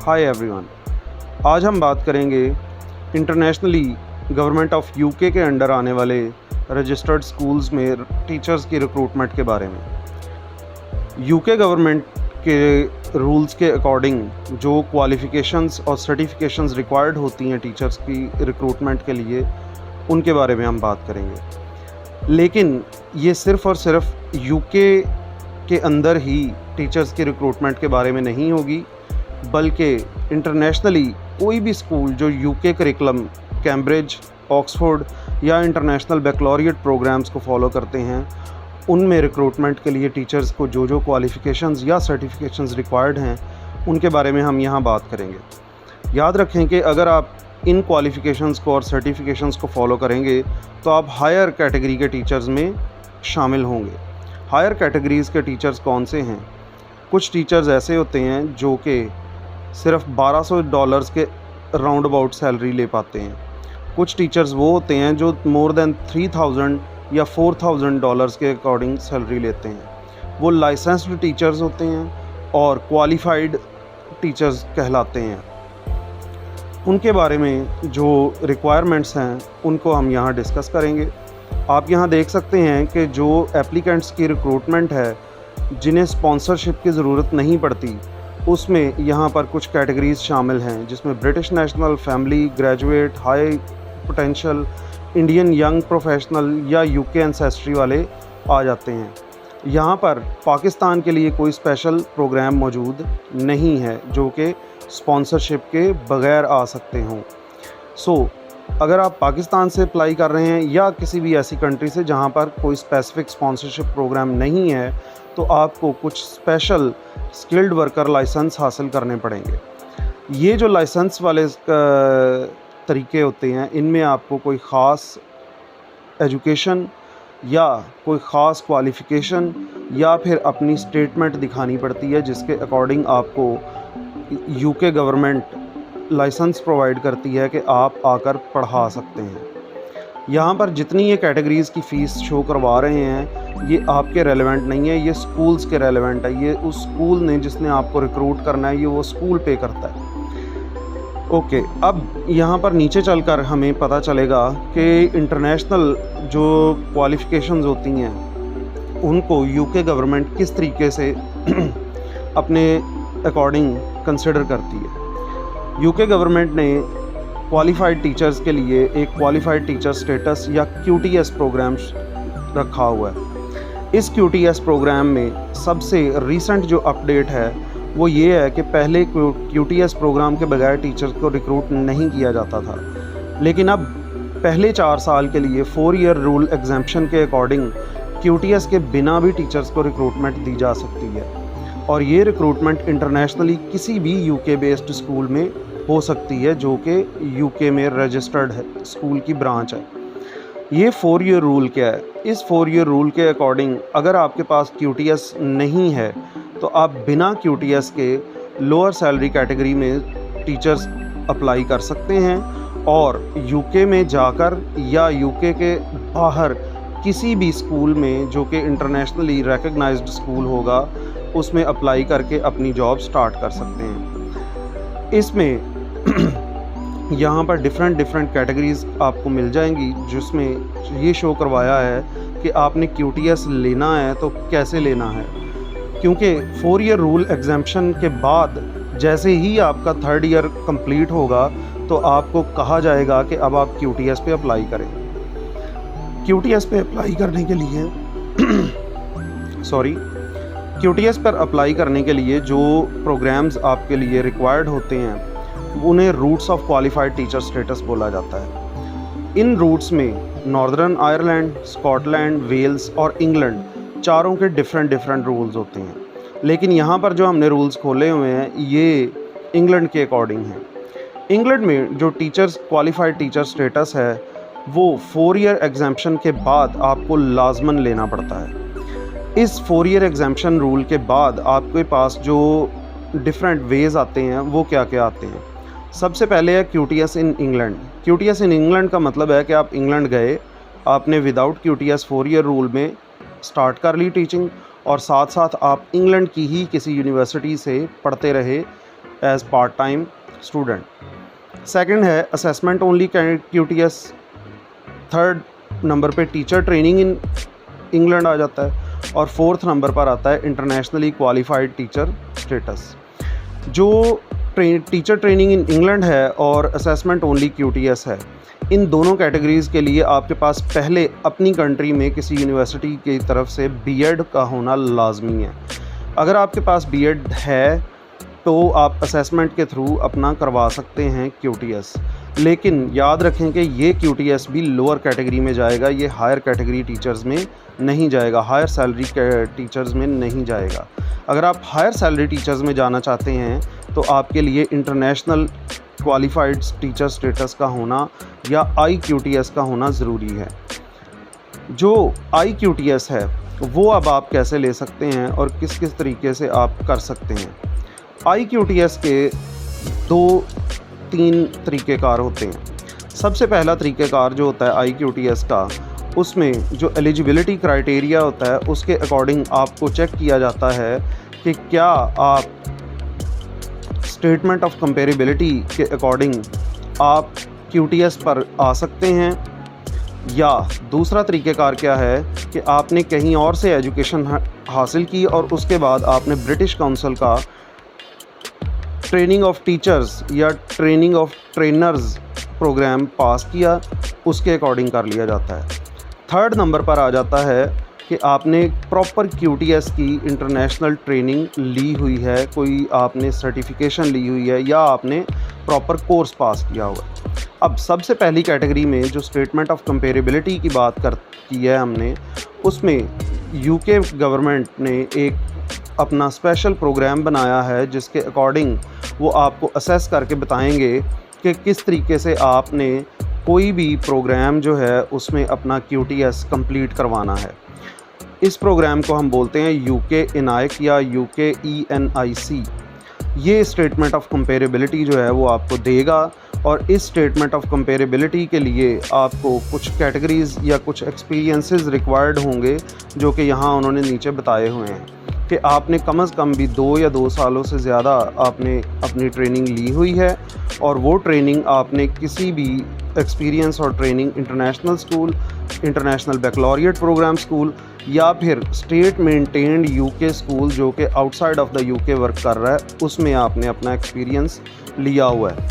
Hi everyone. आज हम बात करेंगे इंटरनेशनली गवर्नमेंट ऑफ यूके के अंडर आने वाले रजिस्टर्ड स्कूल्स में टीचर्स की रिक्रूटमेंट के बारे में। यूके गवर्नमेंट के रूल्स के अकॉर्डिंग जो क्वालिफ़िकेशंस और सर्टिफिकेशंस रिक्वायर्ड होती हैं टीचर्स की रिक्रूटमेंट के लिए, उनके बारे में हम बात करेंगे। लेकिन ये सिर्फ़ और सिर्फ यूके के अंदर ही टीचर्स की रिक्रूटमेंट के बारे में नहीं होगी, बल्कि इंटरनेशनली कोई भी स्कूल जो यूके करिकुलम, कैम्ब्रिज, ऑक्सफोर्ड या इंटरनेशनल बैकलॉरिएट प्रोग्राम्स को फॉलो करते हैं, उनमें रिक्रूटमेंट के लिए टीचर्स को जो क्वालिफ़िकेशंस या सर्टिफिकेशंस रिक्वायर्ड हैं, उनके बारे में हम यहाँ बात करेंगे। याद रखें कि अगर आप इन क्वालिफ़िकेशंस को और सर्टिफिकेशंस को फॉलो करेंगे तो आप हायर कैटेगरी के टीचर्स में शामिल होंगे। हायर कैटेगरीज़ के टीचर्स कौन से हैं? कुछ टीचर्स ऐसे होते हैं जो कि सिर्फ $1200 के राउंड अबाउट सैलरी ले पाते हैं। कुछ टीचर्स वो होते हैं जो मोर देन 3000 या $4000 के अकॉर्डिंग सैलरी लेते हैं। वो लाइसेंस्ड टीचर्स होते हैं और क्वालिफाइड टीचर्स कहलाते हैं। उनके बारे में जो रिक्वायरमेंट्स हैं उनको हम यहाँ डिस्कस करेंगे। आप यहाँ देख सकते हैं कि जो एप्लीकेंट्स की रिक्रूटमेंट है, जिन्हें स्पॉन्सरशिप की ज़रूरत नहीं पड़ती, उसमें यहाँ पर कुछ कैटेगरीज़ शामिल हैं, जिसमें British national, family, graduate, high potential, Indian young professional या यूके एंसेस्ट्री वाले आ जाते हैं। यहाँ पर पाकिस्तान के लिए कोई स्पेशल प्रोग्राम मौजूद नहीं है जो कि स्पॉन्सरशिप के बग़ैर आ सकते हों। अगर आप पाकिस्तान से अप्लाई कर रहे हैं या किसी भी ऐसी कंट्री से जहाँ पर कोई स्पेसिफ़िक स्पॉन्सरशिप प्रोग्राम नहीं है, तो आपको कुछ स्पेशल स्किल्ड वर्कर लाइसेंस हासिल करने पड़ेंगे। ये जो लाइसेंस वाले तरीके होते हैं, इनमें आपको कोई ख़ास एजुकेशन या कोई ख़ास क्वालिफ़िकेशन या फिर अपनी स्टेटमेंट दिखानी पड़ती है, जिसके अकॉर्डिंग आपको यूके गवर्नमेंट लाइसेंस प्रोवाइड करती है कि आप आकर पढ़ा सकते हैं। यहाँ पर जितनी ये कैटेगरीज़ की फ़ीस शो करवा रहे हैं, ये आपके रेलेवेंट नहीं है, ये स्कूल्स के रेलेवेंट है। ये उस स्कूल ने जिसने आपको रिक्रूट करना है, ये वो स्कूल पे करता है। ओके, अब यहाँ पर नीचे चलकर हमें पता चलेगा कि इंटरनेशनल जो क्वालिफ़िकेशंस होती हैं, उनको यूके गवर्नमेंट किस तरीके से अपने अकॉर्डिंग कंसिडर करती है। यूके गवर्नमेंट ने क्वालिफ़ाइड टीचर्स के लिए एक क्वालिफ़ाइड टीचर स्टेटस या QTS प्रोग्राम रखा हुआ है। इस QTS प्रोग्राम में सबसे रीसेंट जो अपडेट है वो ये है कि पहले QTS प्रोग्राम के बगैर टीचर्स को रिक्रूट नहीं किया जाता था, लेकिन अब पहले 4 साल के लिए 4 ईयर रूल एग्जेम्पशन के अकॉर्डिंग QTS के बिना भी टीचर्स को रिक्रूटमेंट दी जा सकती है। और ये रिक्रूटमेंट इंटरनेशनली किसी भी यूके बेस्ड स्कूल में हो सकती है जो कि यूके में रजिस्टर्ड है, स्कूल की ब्रांच है। ये 4 ईयर रूल क्या है? इस 4 ईयर रूल के अकॉर्डिंग अगर आपके पास QTS नहीं है तो आप बिना QTS के लोअर सैलरी कैटेगरी में टीचर्स अप्लाई कर सकते हैं और यूके में जाकर या यूके के बाहर किसी भी स्कूल में जो कि इंटरनेशनली रिकग्नाइज्ड स्कूल होगा, उसमें अप्लाई करके अपनी जॉब स्टार्ट कर सकते हैं। इसमें यहाँ पर डिफरेंट कैटेगरीज़ आपको मिल जाएंगी, जिसमें ये शो करवाया है कि आपने QTS लेना है तो कैसे लेना है। क्योंकि 4 ईयर रूल एग्जेम्पशन के बाद जैसे ही आपका 3rd ईयर कंप्लीट होगा तो आपको कहा जाएगा कि अब आप QTS पे अप्लाई करें। QTS पे अप्लाई करने के लिए QTS पर अप्लाई करने के लिए जो प्रोग्राम्स आपके लिए रिक्वायर्ड होते हैं, उन्हें roots of qualified teacher status बोला जाता है। इन रूट्स में नॉर्दर्न आयरलैंड, स्कॉटलैंड, वेल्स और इंग्लैंड चारों के डिफरेंट रूल्स होते हैं। लेकिन यहाँ पर जो हमने रूल्स खोले हुए हैं, ये इंग्लैंड के अकॉर्डिंग हैं। इंग्लैंड में जो टीचर्स क्वालिफाइड टीचर स्टेटस है, वो 4 ईयर एग्जेम्पशन के बाद आपको लाजमन लेना पड़ता है। इस 4 ईयर एग्जेम्पशन रूल के बाद आपके पास जो डिफरेंट वेज़ आते हैं, वो क्या क्या आते हैं? सबसे पहले है QTS in England. QTS in England का मतलब है कि आप इंग्लैंड गए, आपने विदाउट QTS 4 ईयर रूल में स्टार्ट कर ली टीचिंग और साथ साथ आप इंग्लैंड की ही किसी यूनिवर्सिटी से पढ़ते रहे as part time student. Second है assessment only QTS। Third number पे टीचर ट्रेनिंग इन इंग्लैंड आ जाता है और फोर्थ नंबर पर आता है इंटरनेशनली क्वालिफाइड टीचर स्टेटस। जो टीचर ट्रेनिंग इन इंग्लैंड है और असेसमेंट ओनली QTS है, इन दोनों कैटेगरीज़ के लिए आपके पास पहले अपनी कंट्री में किसी यूनिवर्सिटी की तरफ से B.Ed का होना लाजमी है। अगर आपके पास B.Ed है तो आप असेसमेंट के थ्रू अपना करवा सकते हैं QTS, लेकिन याद रखें कि ये QTS भी लोअर कैटेगरी में जाएगा, ये हायर कैटेगरी टीचर्स में नहीं जाएगा, हायर सैलरी के टीचर्स में नहीं जाएगा। अगर आप हायर सैलरी टीचर्स में जाना चाहते हैं तो आपके लिए इंटरनेशनल क्वालिफाइड टीचर स्टेटस का होना या IQTS का होना ज़रूरी है। जो IQTS है वो अब आप कैसे ले सकते हैं और किस किस तरीके से आप कर सकते हैं। IQTS के 2-3 तरीक़ेकार होते हैं। सबसे पहला तरीक़ेकार जो होता है IQTS का, उसमें जो एलिजिबिलिटी क्राइटेरिया होता है उसके अकॉर्डिंग आपको चेक किया जाता है कि क्या आप स्टेटमेंट ऑफ कंपेरेबिलिटी के अकॉर्डिंग आप QTS पर आ सकते हैं, या दूसरा तरीक़ेकार क्या है कि आपने कहीं और से एजुकेशन हासिल की और उसके बाद आपने ब्रिटिश काउंसिल का ट्रेनिंग ऑफ टीचर्स या ट्रेनिंग ऑफ ट्रेनर्स प्रोग्राम पास किया, उसके अकॉर्डिंग कर लिया जाता है। थर्ड नंबर पर आ जाता है कि आपने प्रॉपर QTS की इंटरनेशनल ट्रेनिंग ली हुई है, कोई आपने सर्टिफिकेशन ली हुई है या आपने प्रॉपर कोर्स पास किया हुआ है। अब सबसे पहली कैटेगरी में जो स्टेटमेंट ऑफ कंपेरेबिलिटी की बात की है हमने, उसमें UK गवर्नमेंट ने एक अपना स्पेशल प्रोग्राम बनाया है जिसके अकॉर्डिंग वो आपको असेस करके बताएंगे कि किस तरीके से आपने कोई भी प्रोग्राम जो है उसमें अपना QTS कंप्लीट करवाना है। इस प्रोग्राम को हम बोलते हैं UK ENIC या UK ENIC। ये स्टेटमेंट ऑफ कंपेरेबिलिटी जो है वो आपको देगा और इस स्टेटमेंट ऑफ कंपेरेबिलिटी के लिए आपको कुछ कैटेगरीज़ या कुछ एक्सपीरियंसेस रिक्वायर्ड होंगे, जो कि यहाँ उन्होंने नीचे बताए हुए हैं कि आपने कम से कम भी 2 या 2 सालों से ज़्यादा आपने अपनी ट्रेनिंग ली हुई है और वो ट्रेनिंग आपने किसी भी एक्सपीरियंस और training international school, international baccalaureate programme school या फिर स्टेट मेंटेन्ड UK स्कूल जो कि outside of the UK work कर रहा है, उसमें आपने अपना एक्सपीरियंस लिया हुआ है।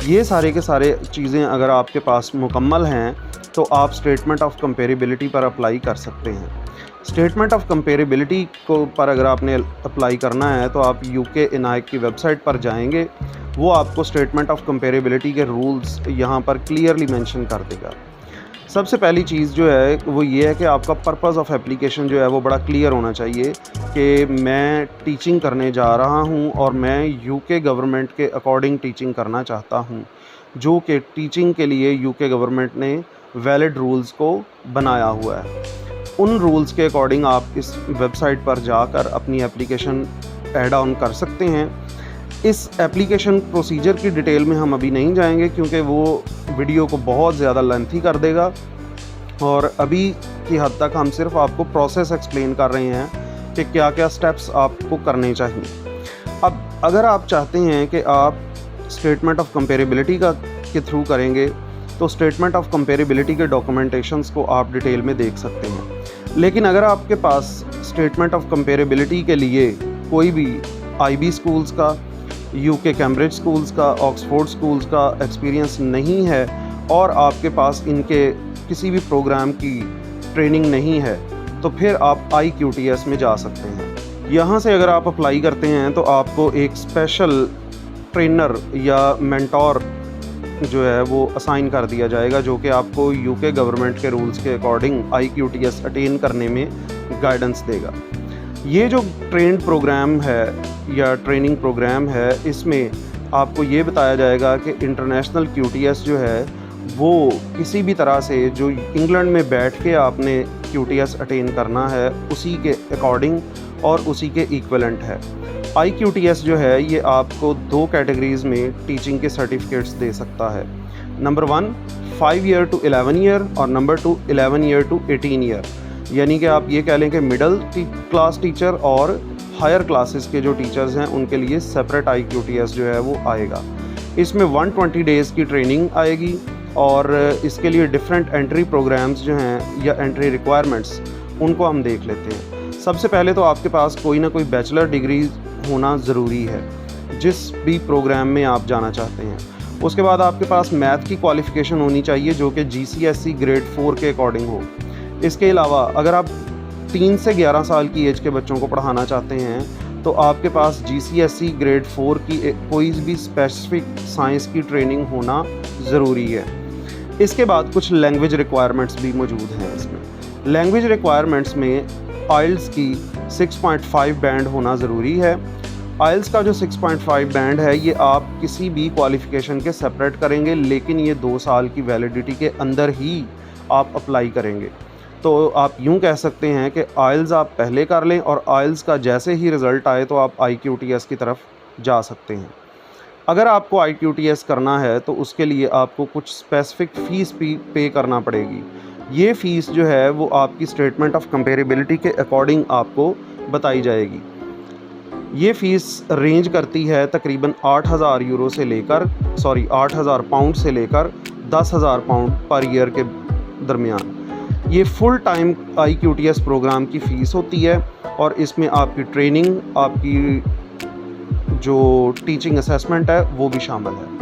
ये सारे के सारे चीज़ें अगर आपके पास मुकम्मल हैं तो आप स्टेटमेंट ऑफ कंपेरेबिलिटी पर अप्लाई कर सकते हैं। स्टेटमेंट ऑफ कंपेरेबिलिटी को पर अगर आपने अप्लाई करना है तो आप UK ENIC की वेबसाइट पर जाएंगे, वो आपको स्टेटमेंट ऑफ कंपेरेबिलिटी के रूल्स यहाँ पर क्लियरली मेंशन कर देगा। सबसे पहली चीज़ जो है वो ये है कि आपका पर्पस ऑफ एप्लीकेशन जो है वो बड़ा क्लियर होना चाहिए कि मैं टीचिंग करने जा रहा हूँ और मैं UK गवर्नमेंट के अकॉर्डिंग टीचिंग करना चाहता हूँ, जो कि टीचिंग के लिए UK गवर्नमेंट ने वैलिड रूल्स को बनाया हुआ है। उन रूल्स के अकॉर्डिंग आप इस वेबसाइट पर जाकर अपनी एप्लीकेशन ऐड ऑन कर सकते हैं। इस एप्लीकेशन प्रोसीजर की डिटेल में हम अभी नहीं जाएंगे क्योंकि वो वीडियो को बहुत ज़्यादा लेंथी कर देगा और अभी की हद तक हम सिर्फ आपको प्रोसेस एक्सप्लेन कर रहे हैं कि क्या क्या स्टेप्स आपको करने चाहिए। अब अगर आप चाहते हैं कि आप स्टेटमेंट ऑफ कंपेरेबिलिटी के थ्रू करेंगे तो स्टेटमेंट ऑफ कंपेरेबिलिटी के डॉक्यूमेंटेशंस को आप डिटेल में देख सकते हैं, लेकिन अगर आपके पास स्टेटमेंट ऑफ कंपेरेबिलिटी के लिए कोई भी IB स्कूल्स का, UK कैम्ब्रिज स्कूल्स का, ऑक्सफोर्ड स्कूल्स का एक्सपीरियंस नहीं है और आपके पास इनके किसी भी प्रोग्राम की ट्रेनिंग नहीं है तो फिर आप IQTS में जा सकते हैं। यहाँ से अगर आप अप्लाई करते हैं तो आपको एक स्पेशल ट्रेनर या मेंटोर जो है वो असाइन कर दिया जाएगा, जो कि आपको UK गवर्नमेंट के रूल्स के अकॉर्डिंग IQTS अटेन करने में गाइडेंस देगा। ये जो ट्रेंड प्रोग्राम है या ट्रेनिंग प्रोग्राम है, इसमें आपको ये बताया जाएगा कि इंटरनेशनल QTS जो है वो किसी भी तरह से जो इंग्लैंड में बैठ के आपने QTS अटेन करना है उसी के अकॉर्डिंग और उसी के इक्विवेलेंट है। IQTS जो है ये आपको 2 कैटेगरीज़ में टीचिंग के सर्टिफिकेट्स दे सकता है। नंबर 1 5 ईयर टू 11 ईयर और नंबर 2 11 ईयर टू 18 ईयर, यानी कि आप ये कह लें कि मिडिल क्लास टीचर और हायर क्लासेस के जो टीचर्स हैं उनके लिए सेपरेट IQTS जो है वो आएगा। इसमें 120 डेज़ की ट्रेनिंग आएगी और इसके लिए डिफरेंट एंट्री प्रोग्राम्स जो हैं या एंट्री रिक्वायरमेंट्स उनको हम देख लेते हैं। सबसे पहले तो आपके पास कोई ना कोई बैचलर डिग्री होना ज़रूरी है जिस भी प्रोग्राम में आप जाना चाहते हैं। उसके बाद आपके पास मैथ की क्वालिफ़िकेशन होनी चाहिए जो कि GCSE ग्रेड 4 के अकॉर्डिंग हो। इसके अलावा अगर आप 3 से 11 साल की एज के बच्चों को पढ़ाना चाहते हैं तो आपके पास GCSE ग्रेड 4 की कोई भी स्पेसिफिक साइंस की ट्रेनिंग होना ज़रूरी है। इसके बाद कुछ लैंग्वेज रिक्वायरमेंट्स भी मौजूद हैं। इसमें लैंग्वेज रिक्वायरमेंट्स में IELTS की 6.5 बैंड होना ज़रूरी है। IELTS का जो 6.5 बैंड है ये आप किसी भी क्वालिफ़िकेशन के सेपरेट करेंगे, लेकिन ये 2 साल की वैलिडिटी के अंदर ही आप अप्लाई करेंगे। तो आप यूँ कह सकते हैं कि IELTS आप पहले कर लें और IELTS का जैसे ही रिज़ल्ट आए तो आप IQTS की तरफ जा सकते हैं। अगर आपको IQTS करना है तो उसके लिए आपको कुछ स्पेसिफ़िक फ़ीस भी पे करना पड़ेगी। ये फ़ीस जो है वो आपकी स्टेटमेंट ऑफ कंपेरेबिलिटी के अकॉर्डिंग आपको बताई जाएगी। ये फ़ीस रेंज करती है तकरीबन 8,000 यूरो से लेकर 8,000 पाउंड से लेकर 10,000 पाउंड पर ईयर के दरमियान। ये फुल टाइम IQTS प्रोग्राम की फ़ीस होती है और इसमें आपकी ट्रेनिंग, आपकी जो टीचिंग असेसमेंट है वो भी शामिल है।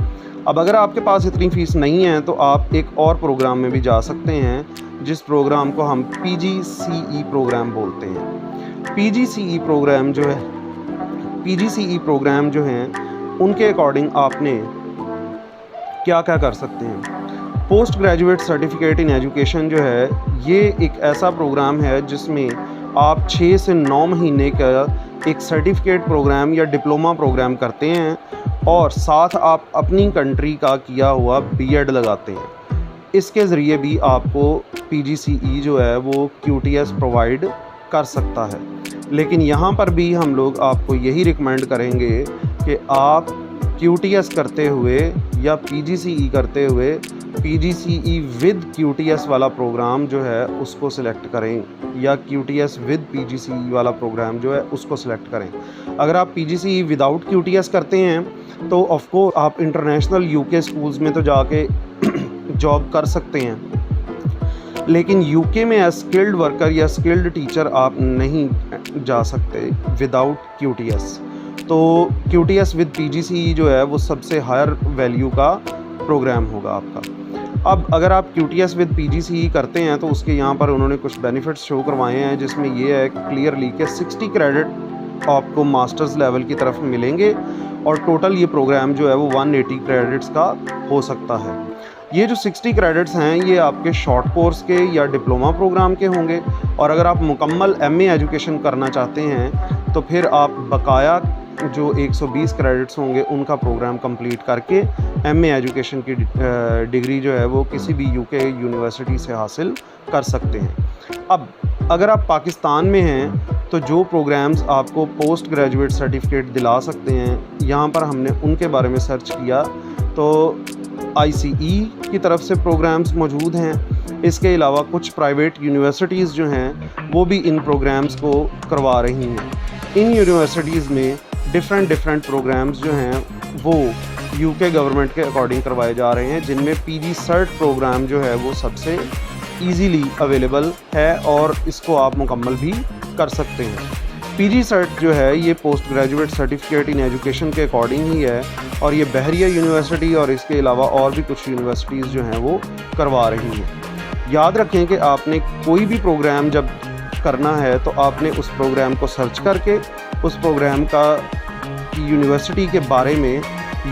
अब अगर आपके पास इतनी फ़ीस नहीं है तो आप एक और प्रोग्राम में भी जा सकते हैं जिस प्रोग्राम को हम PGCE प्रोग्राम बोलते हैं। PGCE प्रोग्राम जो हैं उनके अकॉर्डिंग आपने क्या क्या कर सकते हैं। Post graduate certificate in education जो है ये एक ऐसा प्रोग्राम है जिसमें आप 6 से 9 महीने का एक सर्टिफिकेट प्रोग्राम या डिप्लोमा प्रोग्राम करते हैं और साथ आप अपनी कंट्री का किया हुआ B.Ed लगाते हैं। इसके ज़रिए भी आपको PGCE जो है वो QTS प्रोवाइड कर सकता है। लेकिन यहाँ पर भी हम लोग आपको यही रिकमेंड करेंगे कि आप QTS करते हुए या PGCE करते हुए PGCE विद QTS वाला प्रोग्राम जो है उसको सिलेक्ट करें या QTS विद PGCE वाला प्रोग्राम जो है उसको सिलेक्ट करें। अगर आप PGCE विदाउट QTS करते हैं तो ऑफ कोर्स आप इंटरनेशनल UK स्कूल्स में तो जाके जॉब कर सकते हैं, लेकिन UK में एज स्किल्ड वर्कर या स्किल्ड टीचर आप नहीं जा सकते विदाउट QTS। तो QTS विद PGCE जो है वो सबसे हायर वैल्यू का प्रोग्राम होगा आपका। अब अगर आप QTS विद PGCE करते हैं तो उसके यहाँ पर उन्होंने कुछ बेनिफिट्स शो करवाए हैं जिसमें ये है क्लियरली कि 60 क्रेडिट आपको मास्टर्स लेवल की तरफ मिलेंगे और टोटल ये प्रोग्राम जो है वो 180 क्रेडिट्स का हो सकता है। ये जो 60 क्रेडिट्स हैं ये आपके शॉर्ट कोर्स के या डिप्लोमा प्रोग्राम के होंगे और अगर आप मुकम्मल MA एजुकेशन करना चाहते हैं तो फिर आप बकाया जो 120 क्रेडिट्स होंगे उनका प्रोग्राम कंप्लीट करके MA एजुकेशन की डिग्री जो है वो किसी भी UK यूनिवर्सिटी से हासिल कर सकते हैं। अब अगर आप पाकिस्तान में हैं तो जो प्रोग्राम्स आपको पोस्ट ग्रेजुएट सर्टिफिकेट दिला सकते हैं, यहाँ पर हमने उनके बारे में सर्च किया तो ICE की तरफ से प्रोग्राम्स मौजूद हैं। इसके अलावा कुछ प्राइवेट यूनिवर्सिटीज़ जो हैं वो भी इन प्रोग्राम्स को करवा रही हैं। इन यूनिवर्सिटीज़ में डिफरेंट प्रोग्राम्स जो हैं वो UK गवर्नमेंट के अकॉर्डिंग करवाए जा रहे हैं, जिनमें PG सर्ट प्रोग्राम जो है वो सबसे ईज़िली अवेलेबल है और इसको आप मुकम्मल भी कर सकते हैं। PG सर्ट जो है ये post graduate certificate in education के अकॉर्डिंग ही है और ये बहरिया यूनिवर्सिटी और इसके अलावा और भी कुछ यूनिवर्सिटीज़ जो हैं वो करवा रही हैं। याद रखें कि आपने कोई भी प्रोग्राम जब करना है तो आपने उस प्रोग्राम को सर्च करके उस प्रोग्राम का यूनिवर्सिटी के बारे में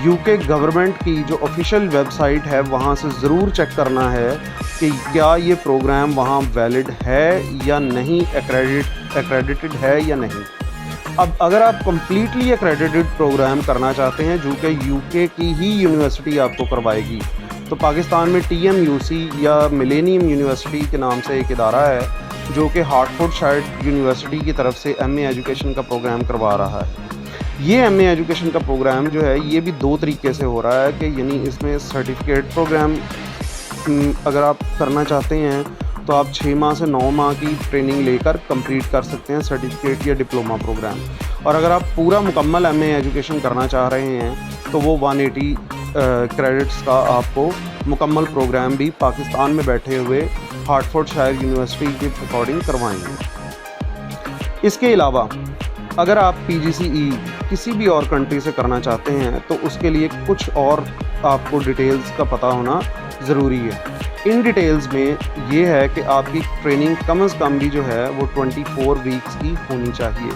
UK गवर्नमेंट की जो ऑफिशियल वेबसाइट है वहाँ से ज़रूर चेक करना है कि क्या ये प्रोग्राम वहाँ वैलिड है या नहीं, एक्रेडिटेड है या नहीं। अब अगर आप कम्प्लीटली एक्रेडिटेड प्रोग्राम करना चाहते हैं जो कि UK की ही यूनिवर्सिटी आपको करवाएगी, तो पाकिस्तान में TMUC या मिलेनियम यूनिवर्सिटी के नाम से एक इदारा है जो कि हार्टफोर्डशायर यूनिवर्सिटी की तरफ से MA एजुकेशन का प्रोग्राम करवा रहा है। ये MA एजुकेशन का प्रोग्राम जो है ये भी 2 तरीके से हो रहा है कि यानी इसमें सर्टिफिकेट प्रोग्राम अगर आप करना चाहते हैं तो आप 6 माह से 9 माह की ट्रेनिंग लेकर कंप्लीट कर सकते हैं सर्टिफिकेट या डिप्लोमा प्रोग्राम। और अगर आप पूरा मुकम्मल MA एजुकेशन करना चाह रहे हैं तो वो 180 क्रेडिट्स का आपको मुकम्मल प्रोग्राम भी पाकिस्तान में बैठे हुए हार्टफोर्डशायर यूनिवर्सिटी के अकॉर्डिंग करवाएंगे। इसके अलावा अगर आप PGCE किसी भी और कंट्री से करना चाहते हैं तो उसके लिए कुछ और आपको डिटेल्स का पता होना ज़रूरी है। इन डिटेल्स में ये है कि आपकी ट्रेनिंग कम से कम भी जो है वो 24 वीक्स की होनी चाहिए।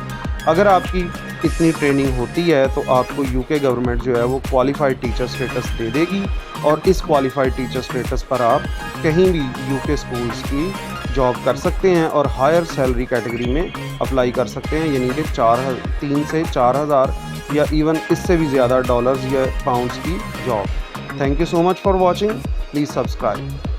अगर आपकी इतनी ट्रेनिंग होती है तो आपको UK गवर्नमेंट जो है वो क्वालिफाइड टीचर स्टेटस दे देगी और इस क्वालिफाइड टीचर स्टेटस पर आप कहीं भी UK स्कूल्स की जॉब कर सकते हैं और हायर सैलरी कैटेगरी में अप्लाई कर सकते हैं, यानी कि 3 से 4,000 या इवन इससे भी ज़्यादा डॉलर्स या पाउंड्स की job. Thank you so much for watching, please subscribe.